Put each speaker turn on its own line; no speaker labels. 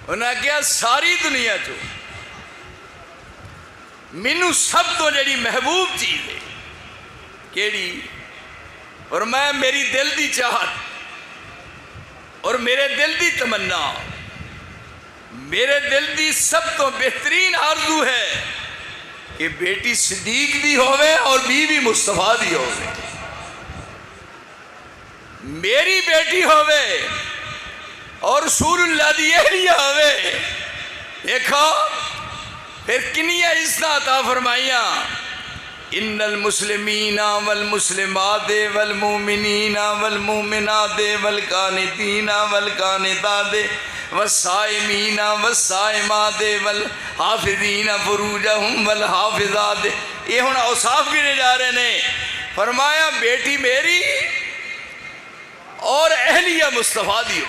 انہاں کیا ساری دنیا چو مینوں سب تو جڑی محبوب چیز ہے کیڑی؟ اور میں میری دل دی چاہت اور میرے دل دی تمنا، میرے دل دی سب تو بہترین آرزو ہے کہ بیٹی صدیق دی ہوئے اور بیوی مصطفیٰ دی ہوئے، میری بیٹی ہوئے اور رسول اللہ دی اہلیہ ہوئے۔ دیکھو پھر کنیا عزت عطا فرمائیاں، ان المسلمین والمسلمات والمؤمنین والمؤمنات والقانتین والقانتات والصائمین والصائمات والحافظین فروجہم والحافظات، یہ ہن اوصاف گنے جا رہے ہیں۔ فرمایا بیٹی میری اور اہلیہ مصطفیٰ دی ہو،